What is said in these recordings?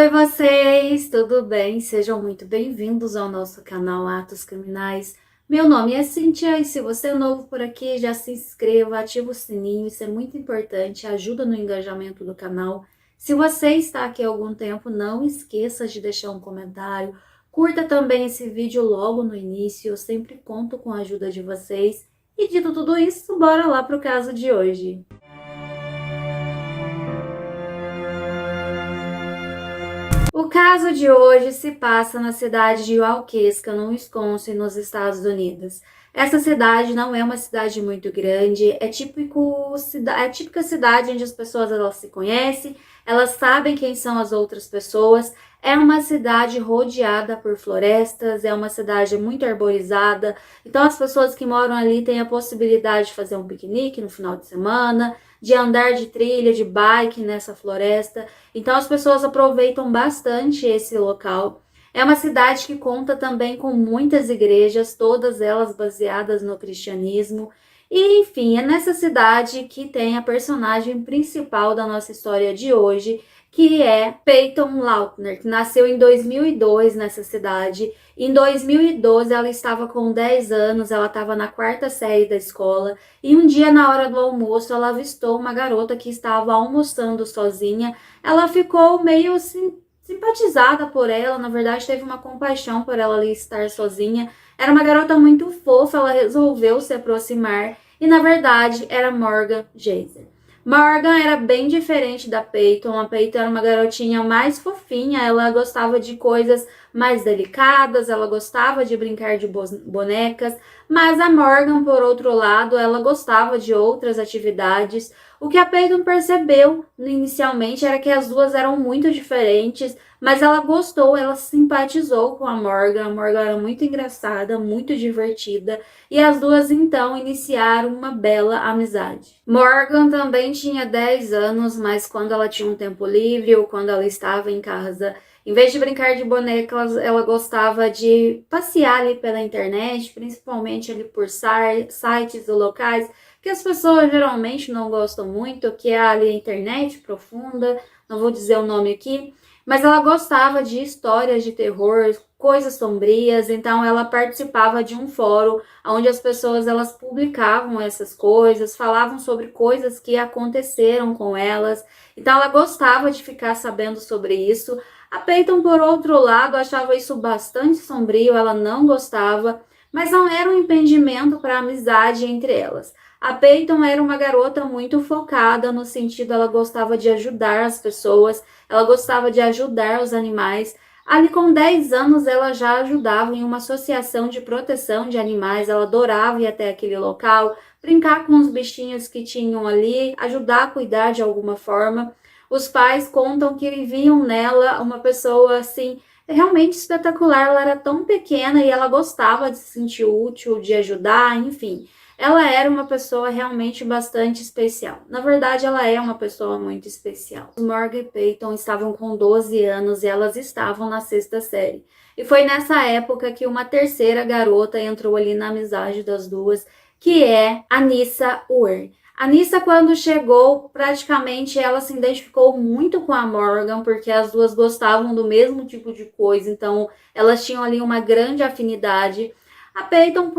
Oi, vocês, tudo bem? Sejam muito bem-vindos ao nosso canal Atos Criminais. Meu nome é Cíntia e se você é novo por aqui, já se inscreva, ativa o sininho, isso é muito importante, ajuda no engajamento do canal. Se você está aqui há algum tempo, não esqueça de deixar um comentário, curta também esse vídeo logo no início, eu sempre conto com a ajuda de vocês. E dito tudo isso, bora lá para o caso de hoje. O caso de hoje se passa na cidade de Waukesca, no Wisconsin, nos Estados Unidos. Essa cidade não é uma cidade muito grande, é típica cidade onde as pessoas elas se conhecem, elas sabem quem são as outras pessoas. É uma cidade rodeada por florestas, é uma cidade muito arborizada, então as pessoas que moram ali têm a possibilidade de fazer um piquenique no final de semana, de andar de trilha, de bike nessa floresta. Então as pessoas aproveitam bastante esse local. É uma cidade que conta também com muitas igrejas, todas elas baseadas no cristianismo. E enfim, é nessa cidade que tem a personagem principal da nossa história de hoje, que é Peyton Lautner, que nasceu em 2002 nessa cidade. Em 2012 ela estava com 10 anos, ela estava na quarta série da escola e um dia na hora do almoço ela avistou uma garota que estava almoçando sozinha. Ela ficou meio simpatizada por ela, na verdade teve uma compaixão por ela ali estar sozinha. Era uma garota muito fofa, ela resolveu se aproximar e na verdade era Morgan Jaser. Morgan era bem diferente da Peyton. A Peyton era uma garotinha mais fofinha, ela gostava de coisas mais delicadas, ela gostava de brincar de bonecas, mas a Morgan, por outro lado, ela gostava de outras atividades. O que a Peyton percebeu inicialmente era que as duas eram muito diferentes, mas ela gostou, ela simpatizou com a Morgan. A Morgan era muito engraçada, muito divertida, e as duas então iniciaram uma bela amizade. Morgan também tinha 10 anos, mas quando ela tinha um tempo livre ou quando ela estava em casa, em vez de brincar de bonecas, ela gostava de passear ali pela internet, principalmente ali por sites ou locais que as pessoas geralmente não gostam muito, que é ali a internet profunda, não vou dizer o nome aqui, mas ela gostava de histórias de terror, coisas sombrias, então ela participava de um fórum onde as pessoas elas publicavam essas coisas, falavam sobre coisas que aconteceram com elas, então ela gostava de ficar sabendo sobre isso. A Peyton, por outro lado, achava isso bastante sombrio, ela não gostava, mas não era um impedimento para a amizade entre elas. A Peyton era uma garota muito focada no sentido, ela gostava de ajudar as pessoas, ela gostava de ajudar os animais. Ali com 10 anos ela já ajudava em uma associação de proteção de animais, ela adorava ir até aquele local, brincar com os bichinhos que tinham ali, ajudar a cuidar de alguma forma. Os pais contam que viam nela uma pessoa assim realmente espetacular, ela era tão pequena e ela gostava de se sentir útil, de ajudar, enfim. Ela era uma pessoa realmente bastante especial. Na verdade, ela é uma pessoa muito especial. Morgan e Peyton estavam com 12 anos e elas estavam na sexta série. E foi nessa época que uma terceira garota entrou ali na amizade das duas, que é a Anissa Uer. A Anissa, quando chegou, praticamente ela se identificou muito com a Morgan, porque as duas gostavam do mesmo tipo de coisa, então elas tinham ali uma grande afinidade. A Peyton,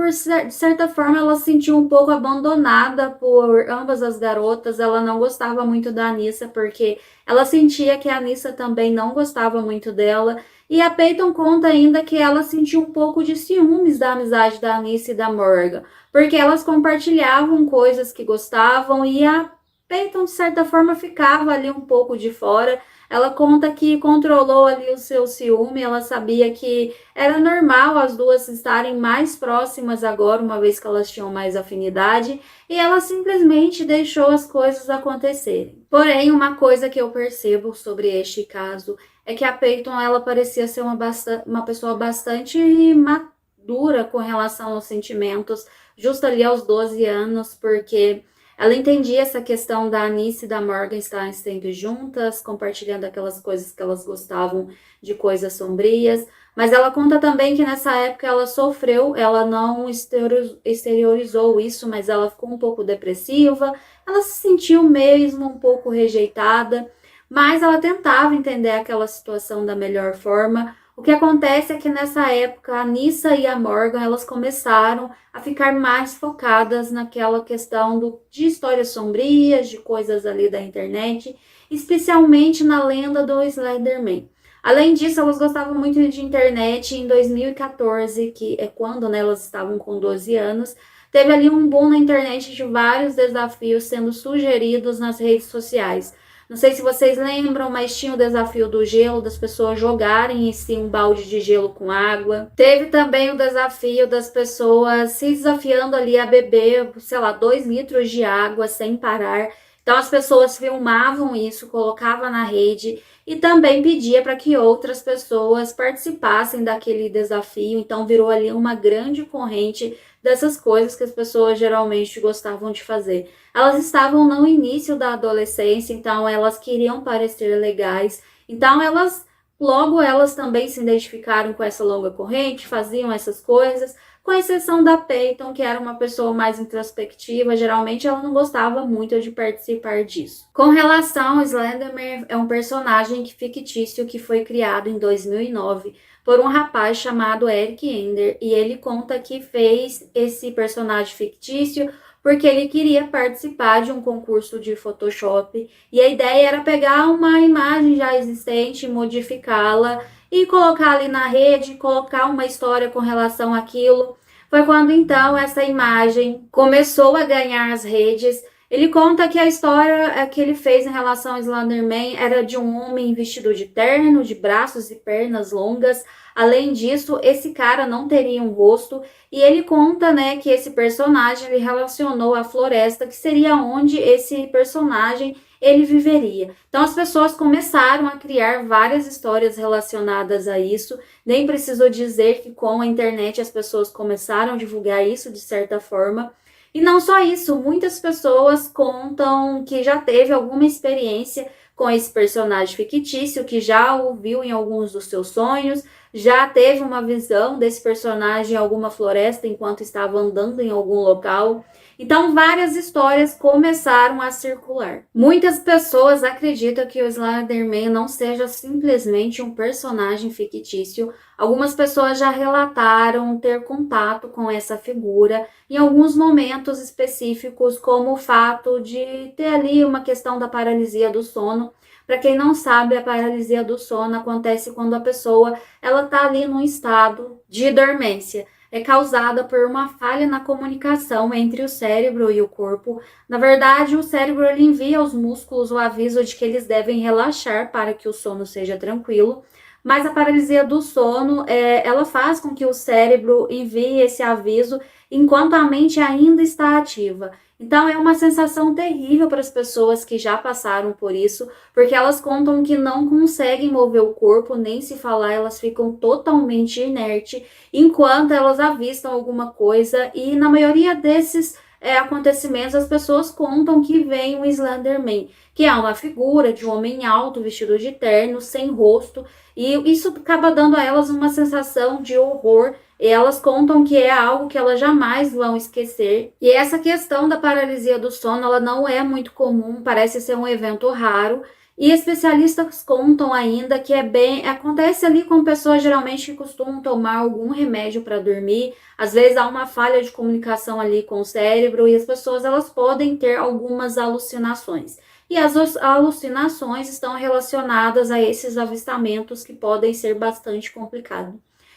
de certa forma, ela se sentiu um pouco abandonada por ambas as garotas. Ela não gostava muito da Anissa, porque ela sentia que a Anissa também não gostava muito dela. E a Peyton conta ainda que ela sentiu um pouco de ciúmes da amizade da Anissa e da Morgan, porque elas compartilhavam coisas que gostavam e a Peyton, de certa forma, ficava ali um pouco de fora. Ela conta que controlou ali o seu ciúme, ela sabia que era normal as duas estarem mais próximas agora, uma vez que elas tinham mais afinidade, e ela simplesmente deixou as coisas acontecerem. Porém, uma coisa que eu percebo sobre este caso é que a Peyton, ela parecia ser uma pessoa bastante madura com relação aos sentimentos, justo ali aos 12 anos, porque ela entendia essa questão da Anissa e da Morgan estarem sendo juntas, compartilhando aquelas coisas que elas gostavam de coisas sombrias, mas ela conta também que nessa época ela sofreu, ela não exteriorizou isso, mas ela ficou um pouco depressiva, ela se sentiu mesmo um pouco rejeitada, mas ela tentava entender aquela situação da melhor forma. O que acontece é que nessa época a Nyssa e a Morgan elas começaram a ficar mais focadas naquela questão de histórias sombrias, de coisas ali da internet, especialmente na lenda do Slenderman. Além disso, elas gostavam muito de internet. Em 2014, que é quando, né, elas estavam com 12 anos, teve ali um boom na internet de vários desafios sendo sugeridos nas redes sociais. Não sei se vocês lembram, mas tinha o desafio do gelo, das pessoas jogarem em si um balde de gelo com água. Teve também o desafio das pessoas se desafiando ali a beber, sei lá, 2 litros de água sem parar. Então as pessoas filmavam isso, colocavam na rede e também pedia para que outras pessoas participassem daquele desafio. Então virou ali uma grande corrente dessas coisas que as pessoas geralmente gostavam de fazer. Elas estavam no início da adolescência, então elas queriam parecer legais. Então elas também se identificaram com essa longa corrente, faziam essas coisas, com exceção da Peyton, que era uma pessoa mais introspectiva, geralmente ela não gostava muito de participar disso. Com relação ao Slenderman, é um personagem fictício que foi criado em 2009 por um rapaz chamado Eric Ender, e ele conta que fez esse personagem fictício porque ele queria participar de um concurso de Photoshop, e a ideia era pegar uma imagem já existente, modificá-la e colocar ali na rede, colocar uma história com relação àquilo. Foi quando então essa imagem começou a ganhar as redes. Ele conta que a história que ele fez em relação ao Slenderman era de um homem vestido de terno, de braços e pernas longas. Além disso, esse cara não teria um rosto, e ele conta, né, que esse personagem ele relacionou a floresta, que seria onde esse personagem ele viveria. Então as pessoas começaram a criar várias histórias relacionadas a isso. Nem precisou dizer que com a internet as pessoas começaram a divulgar isso de certa forma. E não só isso, muitas pessoas contam que já teve alguma experiência com esse personagem fictício, que já ouviu em alguns dos seus sonhos, já teve uma visão desse personagem em alguma floresta enquanto estava andando em algum local. Então, várias histórias começaram a circular. Muitas pessoas acreditam que o Slenderman não seja simplesmente um personagem fictício. Algumas pessoas já relataram ter contato com essa figura em alguns momentos específicos, como o fato de ter ali uma questão da paralisia do sono. Para quem não sabe, a paralisia do sono acontece quando a pessoa ela está ali num estado de dormência. É causada por uma falha na comunicação entre o cérebro e o corpo. Na verdade, o cérebro ele envia aos músculos o aviso de que eles devem relaxar para que o sono seja tranquilo, mas a paralisia do sono, ela faz com que o cérebro envie esse aviso enquanto a mente ainda está ativa. Então é uma sensação terrível para as pessoas que já passaram por isso, porque elas contam que não conseguem mover o corpo, nem se falar, elas ficam totalmente inertes enquanto elas avistam alguma coisa, e na maioria desses acontecimentos as pessoas contam que vem um Slenderman, que é uma figura de um homem alto, vestido de terno, sem rosto, e isso acaba dando a elas uma sensação de horror. E elas contam que é algo que elas jamais vão esquecer. E essa questão da paralisia do sono, ela não é muito comum, parece ser um evento raro. E especialistas contam ainda que acontece ali com pessoas geralmente que costumam tomar algum remédio para dormir. Às vezes há uma falha de comunicação ali com o cérebro e as pessoas elas podem ter algumas alucinações. E as alucinações estão relacionadas a esses avistamentos que podem ser bastante complicados.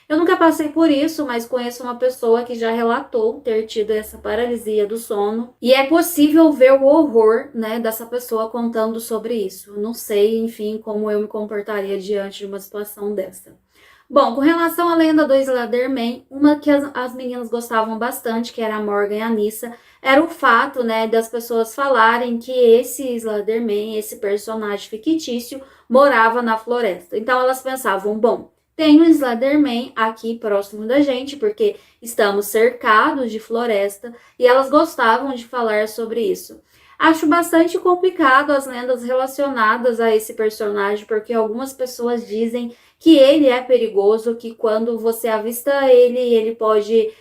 Eu nunca passei por isso, mas conheço uma pessoa que já relatou ter tido essa paralisia do sono. E é possível ver o horror, né, dessa pessoa contando sobre isso. Não sei, enfim, como eu me comportaria diante de uma situação dessa. Bom, com relação à lenda do Slenderman, uma que as meninas gostavam bastante, que era a Morgan e a Nyssa, era o fato, né, das pessoas falarem que esse Slenderman, esse personagem fictício, morava na floresta. Então elas pensavam, bom, tem um Slenderman aqui próximo da gente, porque estamos cercados de floresta, e elas gostavam de falar sobre isso. Acho bastante complicado as lendas relacionadas a esse personagem, porque algumas pessoas dizem que ele é perigoso, que quando você avista ele, ele pode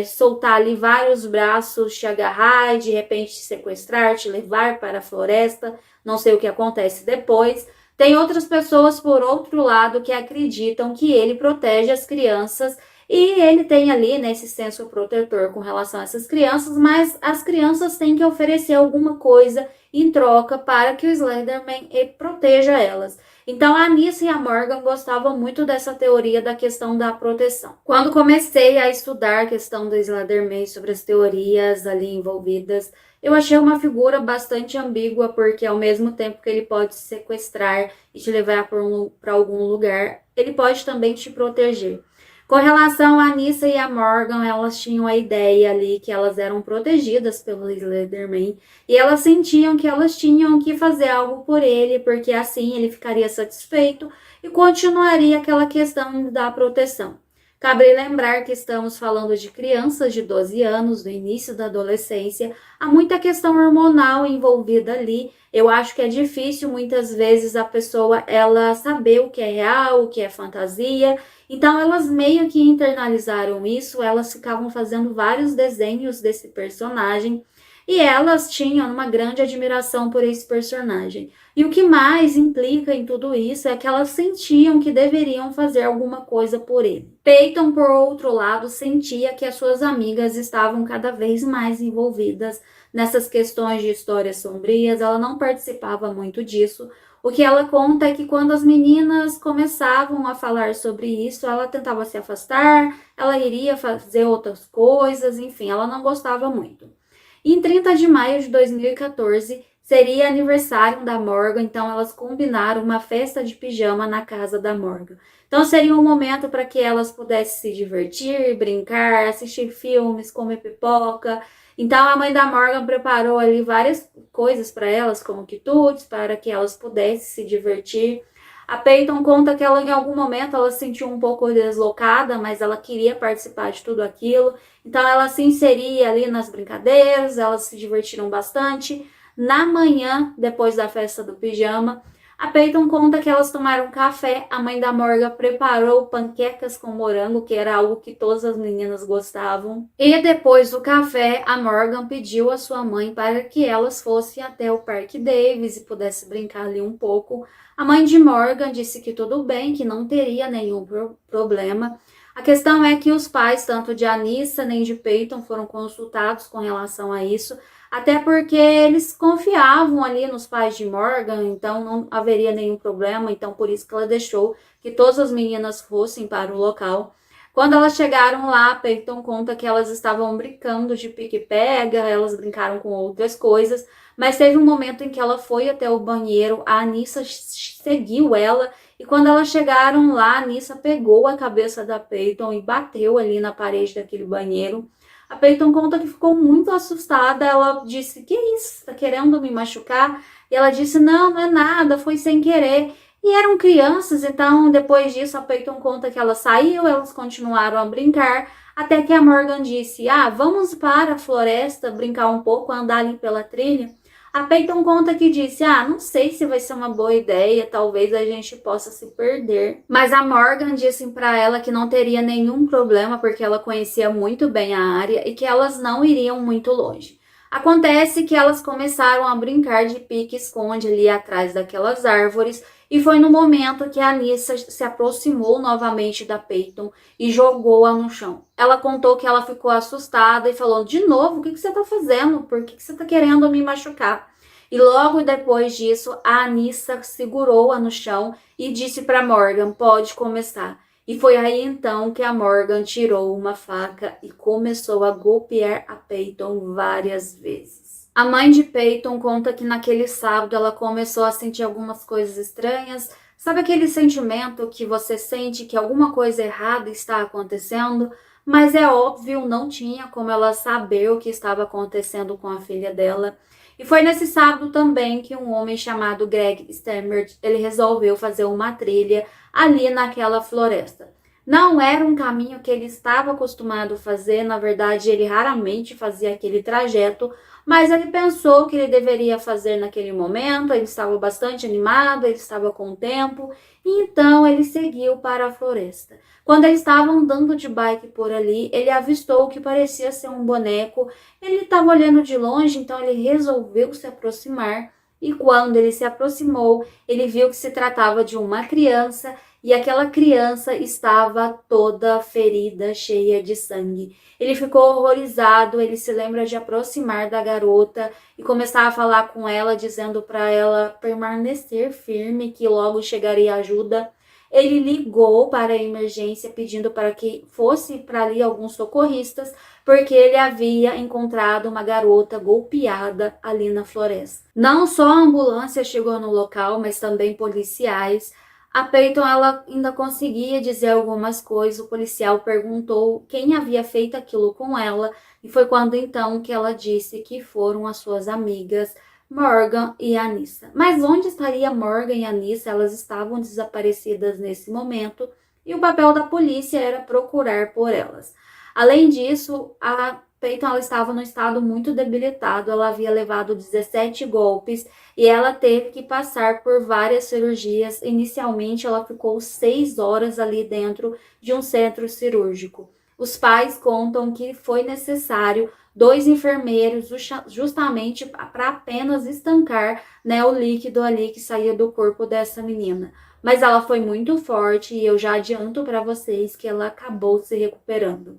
soltar ali vários braços, te agarrar e de repente te sequestrar, te levar para a floresta. Não sei o que acontece depois, Tem outras pessoas, por outro lado, que acreditam que ele protege as crianças e ele tem ali, né, esse senso protetor com relação a essas crianças, mas as crianças têm que oferecer alguma coisa em troca para que o Slenderman proteja elas. Então a Anissa e a Morgan gostavam muito dessa teoria da questão da proteção. Quando comecei a estudar a questão do Slenderman, sobre as teorias ali envolvidas, eu achei uma figura bastante ambígua, porque ao mesmo tempo que ele pode te sequestrar e te levar para algum lugar, ele pode também te proteger. Com relação a Anissa e a Morgan, elas tinham a ideia ali que elas eram protegidas pelo Slenderman e elas sentiam que elas tinham que fazer algo por ele, porque assim ele ficaria satisfeito e continuaria aquela questão da proteção. Cabe lembrar que estamos falando de crianças de 12 anos, no início da adolescência, há muita questão hormonal envolvida ali. Eu acho que é difícil muitas vezes a pessoa ela saber o que é real, o que é fantasia. Então elas meio que internalizaram isso, elas ficavam fazendo vários desenhos desse personagem e elas tinham uma grande admiração por esse personagem. E o que mais implica em tudo isso é que elas sentiam que deveriam fazer alguma coisa por ele. Peyton, por outro lado, sentia que as suas amigas estavam cada vez mais envolvidas nessas questões de histórias sombrias, ela não participava muito disso. O que ela conta é que quando as meninas começavam a falar sobre isso, ela tentava se afastar, ela iria fazer outras coisas, enfim, ela não gostava muito. Em 30 de maio de 2014, seria aniversário da Morgan, então elas combinaram uma festa de pijama na casa da Morgan. Então seria um momento para que elas pudessem se divertir, brincar, assistir filmes, comer pipoca. Então a mãe da Morgan preparou ali várias coisas para elas, como quitutes, para que elas pudessem se divertir. A Peyton conta que ela, em algum momento, ela se sentiu um pouco deslocada, mas ela queria participar de tudo aquilo. Então ela se inseria ali nas brincadeiras, elas se divertiram bastante. Na manhã, depois da festa do pijama, a Peyton conta que elas tomaram café, a mãe da Morgan preparou panquecas com morango, que era algo que todas as meninas gostavam. E depois do café, a Morgan pediu à sua mãe para que elas fossem até o Parque Davis e pudessem brincar ali um pouco. A mãe de Morgan disse que tudo bem, que não teria nenhum problema. A questão é que os pais, tanto de Anissa nem de Peyton, foram consultados com relação a isso, até porque eles confiavam ali nos pais de Morgan, então não haveria nenhum problema, então por isso que ela deixou que todas as meninas fossem para o local. Quando elas chegaram lá, Peyton conta que elas estavam brincando de pique-pega, elas brincaram com outras coisas, mas teve um momento em que ela foi até o banheiro, a Anissa seguiu ela, e quando elas chegaram lá, a Anissa pegou a cabeça da Peyton e bateu ali na parede daquele banheiro. A Peyton conta que ficou muito assustada, ela disse, que isso, tá querendo me machucar? E ela disse, não, não é nada, foi sem querer. E eram crianças, então depois disso a Peyton conta que ela saiu, elas continuaram a brincar, até que a Morgan disse, vamos para a floresta brincar um pouco, andar ali pela trilha. A Peyton conta que disse, não sei se vai ser uma boa ideia, talvez a gente possa se perder. Mas a Morgan disse para ela que não teria nenhum problema, porque ela conhecia muito bem a área e que elas não iriam muito longe. Acontece que elas começaram a brincar de pique-esconde ali atrás daquelas árvores, e foi no momento que a Anissa se aproximou novamente da Peyton e jogou-a no chão. Ela contou que ela ficou assustada e falou, de novo, o que você está fazendo? Por que você está querendo me machucar? E logo depois disso, a Anissa segurou-a no chão e disse para Morgan, pode começar. E foi aí então que a Morgan tirou uma faca e começou a golpear a Peyton várias vezes. A mãe de Peyton conta que naquele sábado ela começou a sentir algumas coisas estranhas. Sabe aquele sentimento que você sente que alguma coisa errada está acontecendo? Mas é óbvio, não tinha como ela saber o que estava acontecendo com a filha dela. E foi nesse sábado também que um homem chamado Greg Stemmert, ele resolveu fazer uma trilha ali naquela floresta. Não era um caminho que ele estava acostumado a fazer, na verdade ele raramente fazia aquele trajeto, mas ele pensou que ele deveria fazer naquele momento, ele estava bastante animado, ele estava com tempo, e então ele seguiu para a floresta. Quando eles estavam andando de bike por ali, ele avistou o que parecia ser um boneco. Ele estava olhando de longe, então ele resolveu se aproximar e quando ele se aproximou, ele viu que se tratava de uma criança e aquela criança estava toda ferida, cheia de sangue. Ele ficou horrorizado, ele se lembra de aproximar da garota e começar a falar com ela, dizendo para ela permanecer firme, que logo chegaria ajuda. Ele ligou para a emergência pedindo para que fosse para ali alguns socorristas, porque ele havia encontrado uma garota golpeada ali na floresta. Não só a ambulância chegou no local, mas também policiais. A Peyton, ela ainda conseguia dizer algumas coisas. O policial perguntou quem havia feito aquilo com ela e foi quando então que ela disse que foram as suas amigas Morgan e Anissa. Mas onde estaria Morgan e Anissa? Elas estavam desaparecidas nesse momento e o papel da polícia era procurar por elas. Além disso, a Peyton, ela estava num estado muito debilitado, ela havia levado 17 golpes e ela teve que passar por várias cirurgias. Inicialmente, ela ficou 6 horas ali dentro de um centro cirúrgico. Os pais contam que foi necessário 2 enfermeiros justamente para apenas estancar, né, o líquido ali que saía do corpo dessa menina. Mas ela foi muito forte e eu já adianto para vocês que ela acabou se recuperando.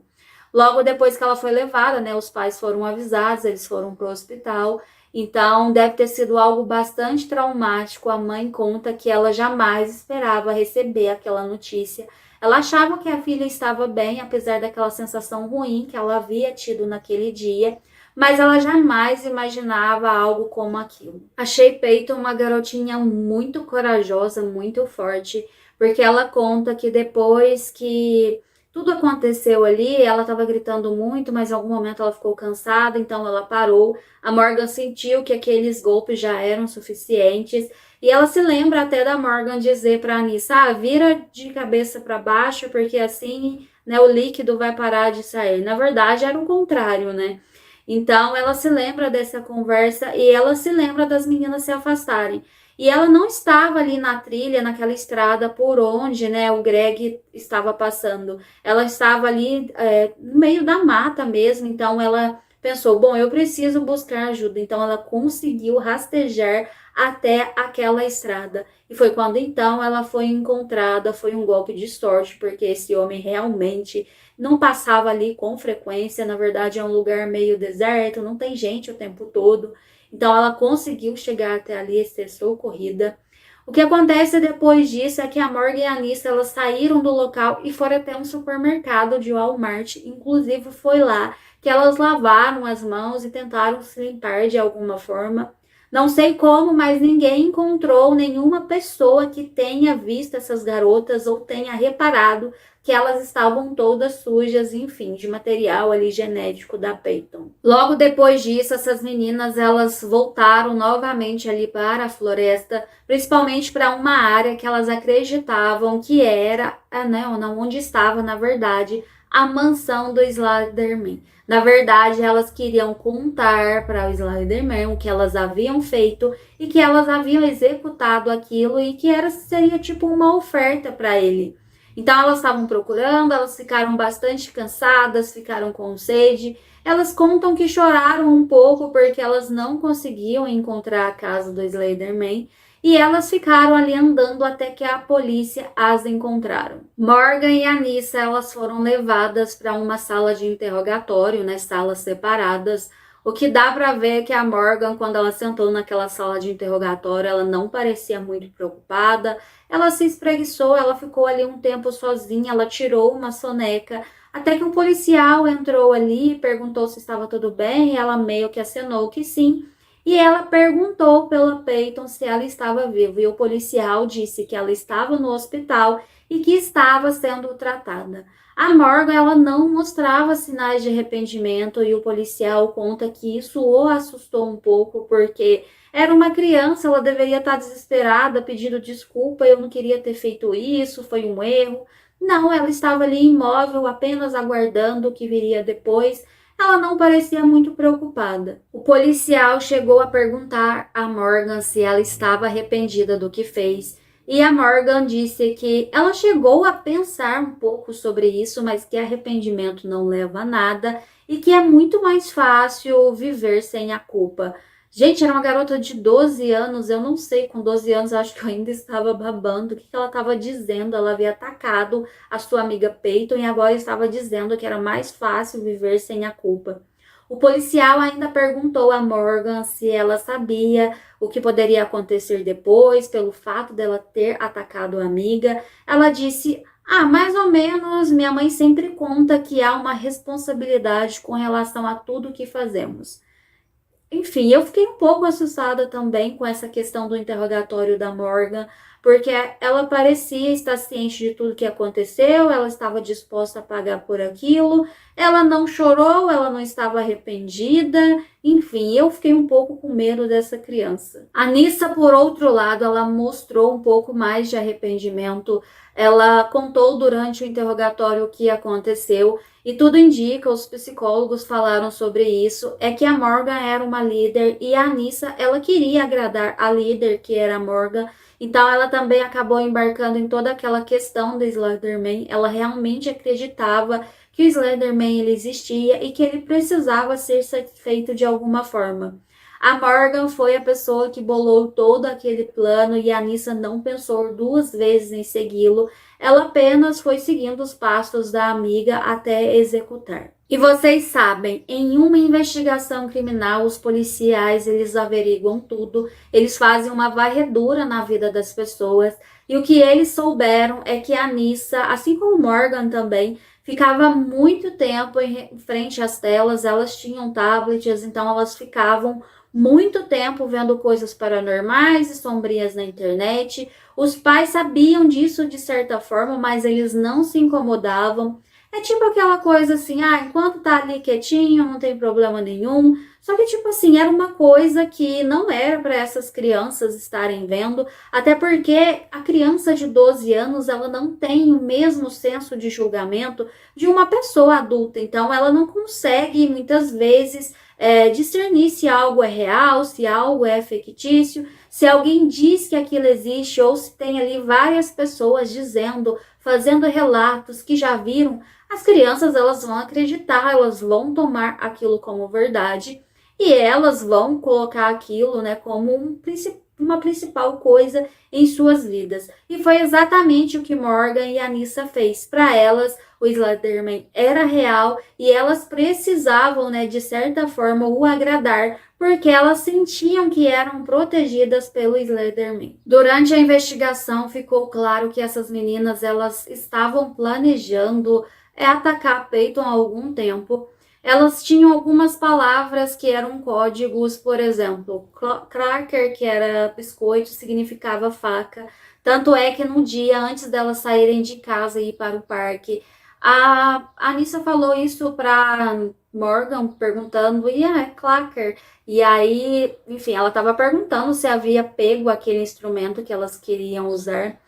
Logo depois que ela foi levada, né, os pais foram avisados, eles foram para o hospital. Então, deve ter sido algo bastante traumático. A mãe conta que ela jamais esperava receber aquela notícia. Ela achava que a filha estava bem, apesar daquela sensação ruim que ela havia tido naquele dia, mas ela jamais imaginava algo como aquilo. Achei Peyton uma garotinha muito corajosa, muito forte, porque ela conta que depois que tudo aconteceu ali, ela estava gritando muito, mas em algum momento ela ficou cansada, então ela parou. A Morgan sentiu que aqueles golpes já eram suficientes e ela se lembra até da Morgan dizer para Anissa, vira de cabeça para baixo, porque assim, né, o líquido vai parar de sair. Na verdade, era o contrário, né? Então, ela se lembra dessa conversa e ela se lembra das meninas se afastarem. E ela não estava ali na trilha, naquela estrada por onde, né, o Greg estava passando. Ela estava ali no meio da mata mesmo, então ela pensou, bom, eu preciso buscar ajuda. Então ela conseguiu rastejar até aquela estrada. E foi quando então ela foi encontrada, foi um golpe de sorte, porque esse homem realmente não passava ali com frequência. Na verdade é um lugar meio deserto, não tem gente o tempo todo. Então ela conseguiu chegar até ali e ser socorrida. O que acontece depois disso é que a Morgan e a Anissa, elas saíram do local e foram até um supermercado de Walmart. Inclusive foi lá que elas lavaram as mãos e tentaram se limpar de alguma forma. Não sei como, mas ninguém encontrou nenhuma pessoa que tenha visto essas garotas ou tenha reparado que elas estavam todas sujas, enfim, de material ali genético da Peyton. Logo depois disso, essas meninas, elas voltaram novamente ali para a floresta, principalmente para uma área que elas acreditavam que era, né, onde estava, na verdade, a mansão do Slenderman. Na verdade, elas queriam contar para o Slenderman o que elas haviam feito e que elas haviam executado aquilo e que seria tipo uma oferta para ele. Então elas estavam procurando, elas ficaram bastante cansadas, ficaram com sede. Elas contam que choraram um pouco porque elas não conseguiam encontrar a casa do Slenderman e elas ficaram ali andando até que a polícia as encontraram. Morgan e Anissa, elas foram levadas para uma sala de interrogatório, né, salas separadas. O que dá para ver é que a Morgan, quando ela sentou naquela sala de interrogatório, ela não parecia muito preocupada. Ela se espreguiçou, ela ficou ali um tempo sozinha, ela tirou uma soneca, até que um policial entrou ali e perguntou se estava tudo bem, e ela meio que acenou que sim. E ela perguntou pela Peyton se ela estava viva, e o policial disse que ela estava no hospital e que estava sendo tratada. A Morgan, ela não mostrava sinais de arrependimento e o policial conta que isso o assustou um pouco, porque era uma criança, ela deveria estar desesperada, pedindo desculpa, eu não queria ter feito isso, foi um erro. Não, ela estava ali imóvel, apenas aguardando o que viria depois. Ela não parecia muito preocupada. O policial chegou a perguntar a Morgan se ela estava arrependida do que fez. E a Morgan disse que ela chegou a pensar um pouco sobre isso, mas que arrependimento não leva a nada e que é muito mais fácil viver sem a culpa. Gente, era uma garota de 12 anos, eu não sei, com 12 anos eu acho que eu ainda estava babando. O que ela estava dizendo? Ela havia atacado a sua amiga Peyton e agora estava dizendo que era mais fácil viver sem a culpa. O policial ainda perguntou a Morgan se ela sabia o que poderia acontecer depois, pelo fato dela ter atacado a amiga. Ela disse: ah, mais ou menos, minha mãe sempre conta que há uma responsabilidade com relação a tudo que fazemos. Enfim, eu fiquei um pouco assustada também com essa questão do interrogatório da Morgan, porque ela parecia estar ciente de tudo que aconteceu, ela estava disposta a pagar por aquilo, ela não chorou, ela não estava arrependida, enfim, eu fiquei um pouco com medo dessa criança. A Nissa, por outro lado, ela mostrou um pouco mais de arrependimento, ela contou durante o interrogatório o que aconteceu e tudo indica, os psicólogos falaram sobre isso, é que a Morgan era uma líder e a Anissa, ela queria agradar a líder, que era a Morgan, então ela também acabou embarcando em toda aquela questão do Slenderman, ela realmente acreditava que o Slenderman ele existia e que ele precisava ser satisfeito de alguma forma. A Morgan foi a pessoa que bolou todo aquele plano e a Anissa não pensou duas vezes em segui-lo, ela apenas foi seguindo os passos da amiga até executar. E vocês sabem, em uma investigação criminal, os policiais, eles averiguam tudo, eles fazem uma varredura na vida das pessoas, e o que eles souberam é que a Anissa, assim como Morgan também, ficava muito tempo em frente às telas, elas tinham tablets, então elas ficavam muito tempo vendo coisas paranormais e sombrias na internet. Os pais sabiam disso de certa forma, mas eles não se incomodavam. É tipo aquela coisa assim, ah, enquanto tá ali quietinho, não tem problema nenhum. Só que, tipo assim, era uma coisa que não era para essas crianças estarem vendo, até porque a criança de 12 anos, ela não tem o mesmo senso de julgamento de uma pessoa adulta, então ela não consegue, muitas vezes, discernir se algo é real, se algo é fictício, se alguém diz que aquilo existe ou se tem ali várias pessoas dizendo, fazendo relatos que já viram, as crianças elas vão acreditar, elas vão tomar aquilo como verdade e elas vão colocar aquilo, né, como uma principal coisa em suas vidas. E foi exatamente o que Morgan e Anissa fez. Para elas, o Slenderman era real e elas precisavam, né, de certa forma, o agradar, porque elas sentiam que eram protegidas pelo Slenderman. Durante a investigação, ficou claro que essas meninas elas estavam planejando atacar Peyton há algum tempo. Elas tinham algumas palavras que eram códigos, por exemplo, cracker, que era biscoito, significava faca. Tanto é que no dia antes delas saírem de casa e ir para o parque, a Anissa falou isso para Morgan, perguntando, e é clacker. E aí, enfim, ela estava perguntando se havia pego aquele instrumento que elas queriam usar.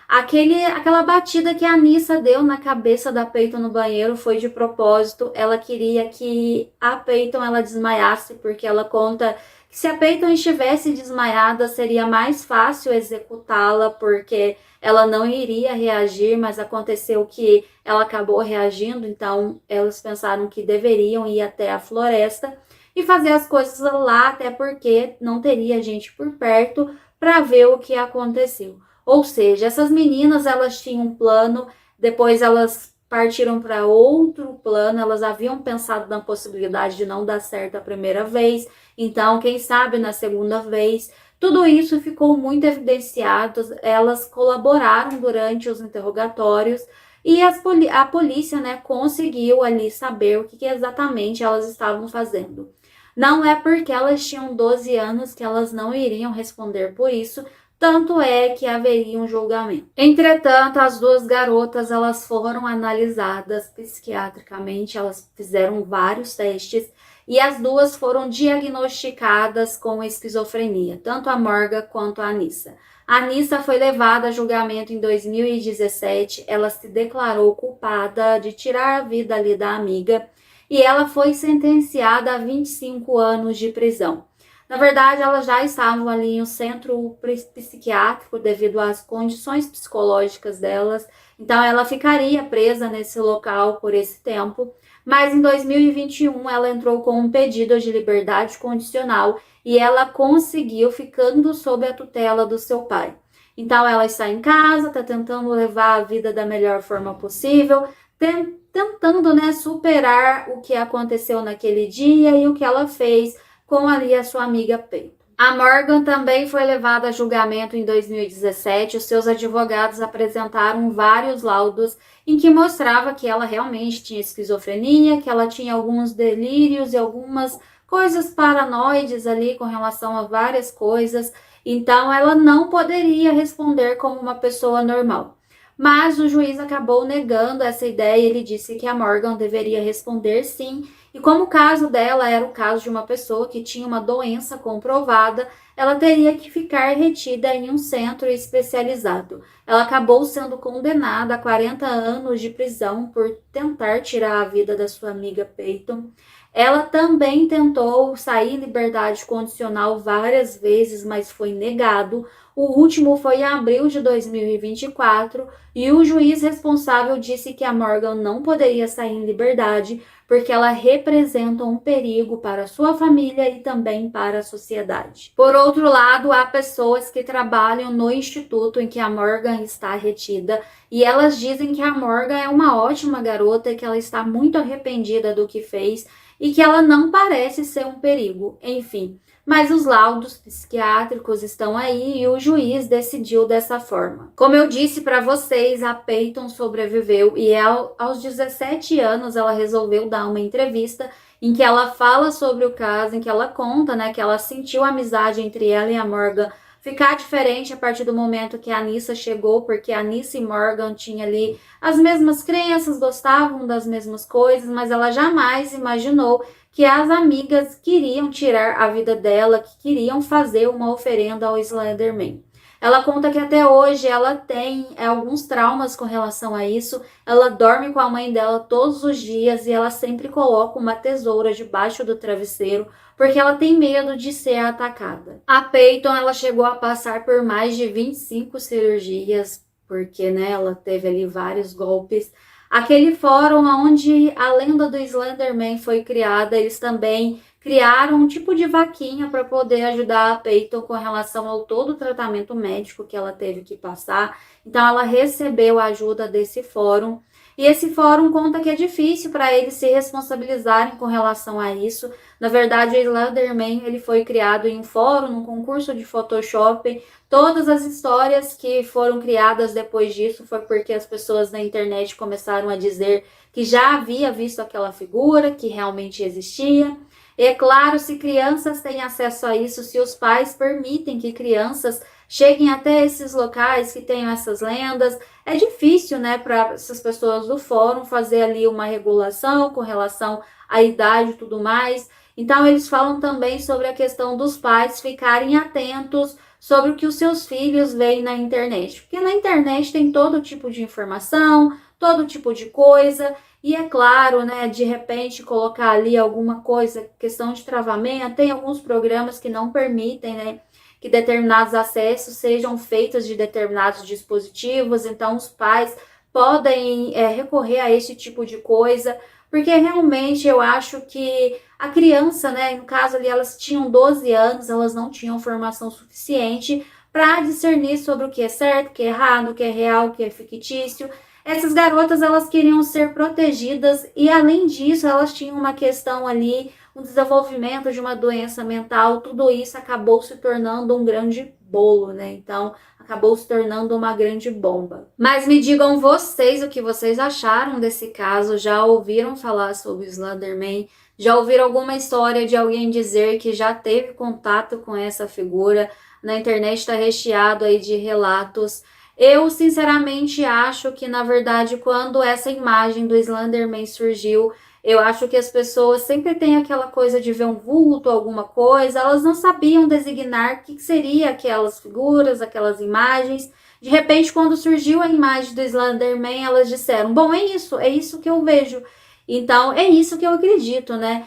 Aquela batida que a Anissa deu na cabeça da Peyton no banheiro foi de propósito. Ela queria que a Peyton ela desmaiasse, porque ela conta que se a Peyton estivesse desmaiada, seria mais fácil executá-la, porque ela não iria reagir, mas aconteceu que ela acabou reagindo, então elas pensaram que deveriam ir até a floresta e fazer as coisas lá, até porque não teria gente por perto para ver o que aconteceu. Ou seja, essas meninas elas tinham um plano, depois elas partiram para outro plano, elas haviam pensado na possibilidade de não dar certo a primeira vez, então quem sabe na segunda vez. Tudo isso ficou muito evidenciado, elas colaboraram durante os interrogatórios e a polícia, né, conseguiu ali saber o que exatamente elas estavam fazendo. Não é porque elas tinham 12 anos que elas não iriam responder por isso, tanto é que haveria um julgamento. Entretanto, as duas garotas elas foram analisadas psiquiatricamente, elas fizeram vários testes e as duas foram diagnosticadas com esquizofrenia, tanto a Morgan quanto a Anissa. A Anissa foi levada a julgamento em 2017, ela se declarou culpada de tirar a vida ali da amiga e ela foi sentenciada a 25 anos de prisão. Na verdade, elas já estavam ali em um centro psiquiátrico devido às condições psicológicas delas, então ela ficaria presa nesse local por esse tempo. Mas em 2021 ela entrou com um pedido de liberdade condicional e ela conseguiu, ficando sob a tutela do seu pai. Então ela está em casa, está tentando levar a vida da melhor forma possível, tentando, né, superar o que aconteceu naquele dia e o que ela fez com ali a sua amiga Peyton. A Morgan também foi levada a julgamento em 2017. Os seus advogados apresentaram vários laudos em que mostrava que ela realmente tinha esquizofrenia, que ela tinha alguns delírios e algumas coisas paranoides ali com relação a várias coisas. Então ela não poderia responder como uma pessoa normal. Mas o juiz acabou negando essa ideia e ele disse que a Morgan deveria responder sim. E como o caso dela era o caso de uma pessoa que tinha uma doença comprovada, ela teria que ficar retida em um centro especializado. Ela acabou sendo condenada a 40 anos de prisão por tentar tirar a vida da sua amiga Peyton. Ela também tentou sair em liberdade condicional várias vezes, mas foi negado. O último foi em abril de 2024 e o juiz responsável disse que a Morgan não poderia sair em liberdade porque ela representa um perigo para sua família e também para a sociedade. Por outro lado, há pessoas que trabalham no instituto em que a Morgan está retida e elas dizem que a Morgan é uma ótima garota e que ela está muito arrependida do que fez e que ela não parece ser um perigo. Enfim, mas os laudos psiquiátricos estão aí e o juiz decidiu dessa forma. Como eu disse para vocês, a Peyton sobreviveu e aos 17 anos ela resolveu dar uma entrevista em que ela fala sobre o caso, em que ela conta, né, que ela sentiu a amizade entre ela e a Morgan ficar diferente a partir do momento que a Anissa chegou, porque a Anissa e Morgan tinham ali as mesmas crenças, gostavam das mesmas coisas, mas ela jamais imaginou que as amigas queriam tirar a vida dela, que queriam fazer uma oferenda ao Slenderman. Ela conta que até hoje ela tem alguns traumas com relação a isso. Ela dorme com a mãe dela todos os dias e ela sempre coloca uma tesoura debaixo do travesseiro porque ela tem medo de ser atacada. A Peyton, ela chegou a passar por mais de 25 cirurgias, porque, né, ela teve ali vários golpes. Aquele fórum onde a lenda do Slenderman foi criada, eles também criaram um tipo de vaquinha para poder ajudar a Peyton com relação ao todo o tratamento médico que ela teve que passar. Então ela recebeu a ajuda desse fórum. E esse fórum conta que é difícil para eles se responsabilizarem com relação a isso. Na verdade, o Slenderman ele foi criado em um fórum, num concurso de Photoshop. Todas as histórias que foram criadas depois disso foi porque as pessoas na internet começaram a dizer que já havia visto aquela figura, que realmente existia. E é claro, se crianças têm acesso a isso, se os pais permitem que crianças cheguem até esses locais que tenham essas lendas, é difícil, né, para essas pessoas do fórum fazer ali uma regulação com relação à idade e tudo mais. Então, eles falam também sobre a questão dos pais ficarem atentos sobre o que os seus filhos veem na internet. Porque na internet tem todo tipo de informação, todo tipo de coisa. E é claro, né, de repente colocar ali alguma coisa, questão de travamento, tem alguns programas que não permitem, né, que determinados acessos sejam feitos de determinados dispositivos, então os pais podem recorrer a esse tipo de coisa, porque realmente eu acho que a criança, né, no caso ali elas tinham 12 anos, elas não tinham formação suficiente para discernir sobre o que é certo, o que é errado, o que é real, o que é fictício. Essas garotas, elas queriam ser protegidas e, além disso, elas tinham uma questão ali, um desenvolvimento de uma doença mental, tudo isso acabou se tornando um grande bolo, né? Então, acabou se tornando uma grande bomba. Mas me digam vocês o que vocês acharam desse caso, já ouviram falar sobre o Slenderman? Já ouviram alguma história de alguém dizer que já teve contato com essa figura? Na internet está recheado aí de relatos. Eu, sinceramente, acho que, na verdade, quando essa imagem do Slenderman surgiu, eu acho que as pessoas sempre têm aquela coisa de ver um vulto, alguma coisa, elas não sabiam designar o que seria aquelas figuras, aquelas imagens. De repente, quando surgiu a imagem do Slenderman, elas disseram, bom, é isso que eu vejo. Então, é isso que eu acredito, né?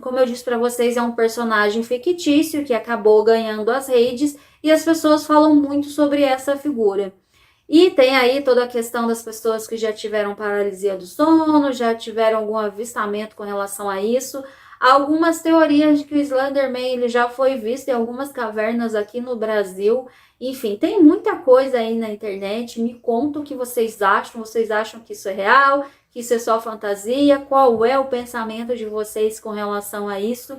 Como eu disse para vocês, é um personagem fictício que acabou ganhando as redes e as pessoas falam muito sobre essa figura. E tem aí toda a questão das pessoas que já tiveram paralisia do sono, já tiveram algum avistamento com relação a isso. Algumas teorias de que o Slenderman ele já foi visto em algumas cavernas aqui no Brasil. Enfim, tem muita coisa aí na internet. Me conta o que vocês acham. Vocês acham que isso é real? Que isso é só fantasia? Qual é o pensamento de vocês com relação a isso?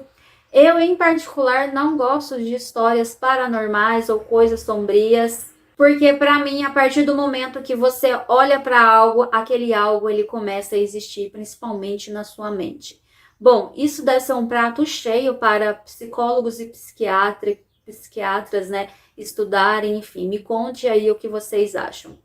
Eu, em particular, não gosto de histórias paranormais ou coisas sombrias, porque para mim, a partir do momento que você olha para algo, aquele algo ele começa a existir, principalmente na sua mente. Bom, isso deve ser um prato cheio para psicólogos e psiquiatras, né, estudarem, enfim. Me conte aí o que vocês acham.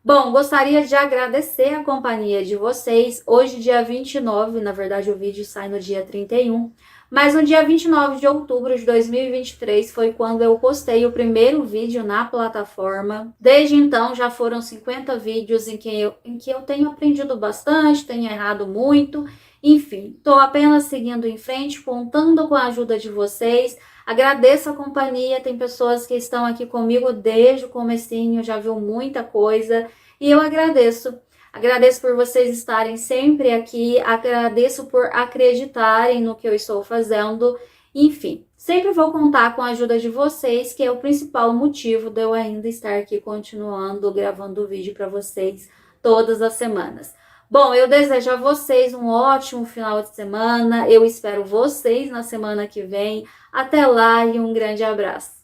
Bom, gostaria de agradecer a companhia de vocês. Hoje, dia 29, na verdade o vídeo sai no dia 31, mas no dia 29 de outubro de 2023 foi quando eu postei o primeiro vídeo na plataforma. Desde então já foram 50 vídeos em que eu tenho aprendido bastante, tenho errado muito. Enfim, estou apenas seguindo em frente, contando com a ajuda de vocês. Agradeço a companhia, tem pessoas que estão aqui comigo desde o comecinho, já viu muita coisa e eu agradeço. Agradeço por vocês estarem sempre aqui, agradeço por acreditarem no que eu estou fazendo. Enfim, sempre vou contar com a ajuda de vocês, que é o principal motivo de eu ainda estar aqui continuando gravando vídeo para vocês todas as semanas. Bom, eu desejo a vocês um ótimo final de semana. Eu espero vocês na semana que vem. Até lá e um grande abraço.